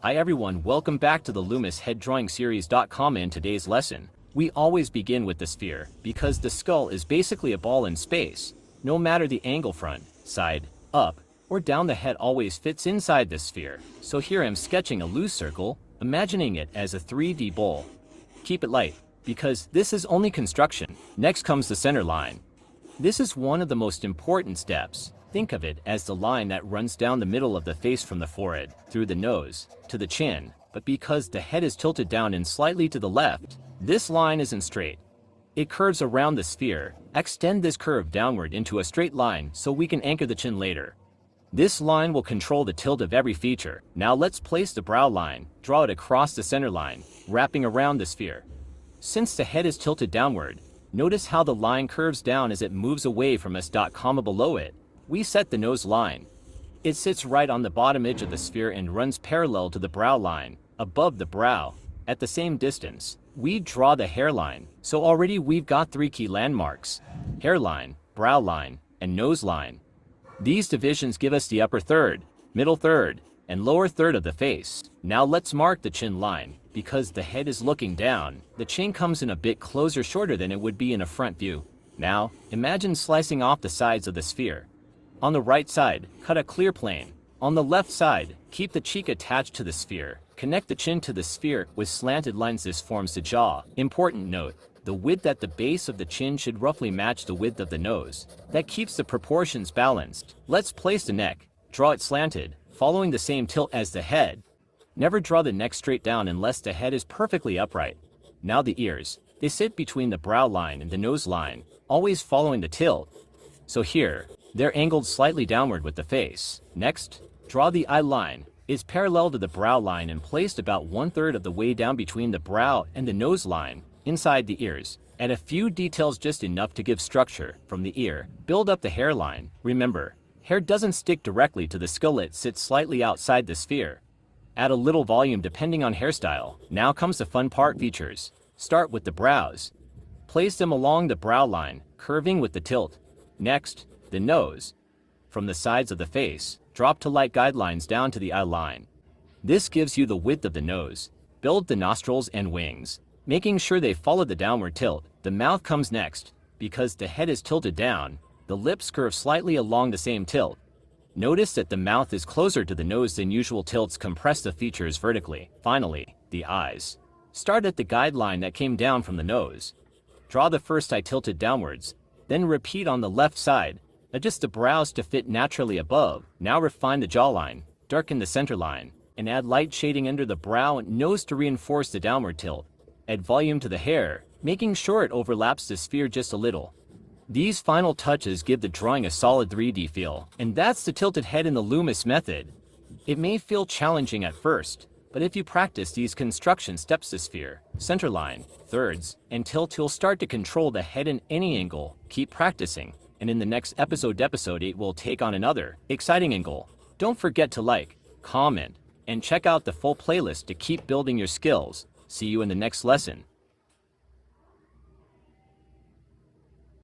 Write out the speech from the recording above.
Hi everyone, welcome back to the Loomis head drawing series.com. In today's lesson, we always begin with the sphere, because the skull is basically a ball in space. No matter the angle, front, side, up, or down, the head always fits inside the sphere. So here I'm sketching a loose circle, imagining it as a 3D bowl. Keep it light, because this is only construction. Next comes the center line. This is one of the most important steps. Think of it as the line that runs down the middle of the face from the forehead, through the nose, to the chin, but because the head is tilted down and slightly to the left, this line isn't straight. It curves around the sphere. Extend this curve downward into a straight line so we can anchor the chin later. This line will control the tilt of every feature. Now let's place the brow line, draw it across the center line, wrapping around the sphere. Since the head is tilted downward, notice how the line curves down as it moves away from us. Below it, we set the nose line. It sits right on the bottom edge of the sphere and runs parallel to the brow line, above the brow. At the same distance, we draw the hairline. So already we've got three key landmarks: hairline, brow line, and nose line. These divisions give us the upper third, middle third, and lower third of the face. Now let's mark the chin line. Because the head is looking down, the chin comes in a bit closer, shorter than it would be in a front view. Now, imagine slicing off the sides of the sphere. On the right side, cut a clear plane. On the left side, keep the cheek attached to the sphere. Connect the chin to the sphere with slanted lines. This forms the jaw. Important note: the width at the base of the chin should roughly match the width of the nose. That keeps the proportions balanced. Let's place the neck. Draw it slanted, following the same tilt as the head. Never draw the neck straight down unless the head is perfectly upright. Now the ears. They sit between the brow line and the nose line, always following the tilt. So here, they're angled slightly downward with the face. Next, draw the eye line. It's parallel to the brow line and placed about 1/3 of the way down between the brow and the nose line, inside the ears. Add a few details, just enough to give structure. From the ear, build up the hairline. Remember, hair doesn't stick directly to the skull, it sits slightly outside the sphere. Add a little volume depending on hairstyle. Now comes the fun part: features. Start with the brows. Place them along the brow line, curving with the tilt. Next, the nose. From the sides of the face, drop to light guidelines down to the eye line. This gives you the width of the nose. Build the nostrils and wings, making sure they follow the downward tilt. The mouth comes next. Because the head is tilted down, the lips curve slightly along the same tilt. Notice that the mouth is closer to the nose than usual. Tilts compress the features vertically. Finally, the eyes. Start at the guideline that came down from the nose. Draw the first eye tilted downwards, then repeat on the left side. Adjust the brows to fit naturally above. Now refine the jawline, darken the center line, and add light shading under the brow and nose to reinforce the downward tilt. Add volume to the hair, making sure it overlaps the sphere just a little. These final touches give the drawing a solid 3D feel, and that's the tilted head in the Loomis method. It may feel challenging at first, but if you practice these construction steps, the sphere, center line, thirds, and tilt, you'll start to control the head in any angle. Keep practicing, and in the next episode 8, we'll take on another exciting angle. Don't forget to like, comment, and check out the full playlist to keep building your skills. See you in the next lesson.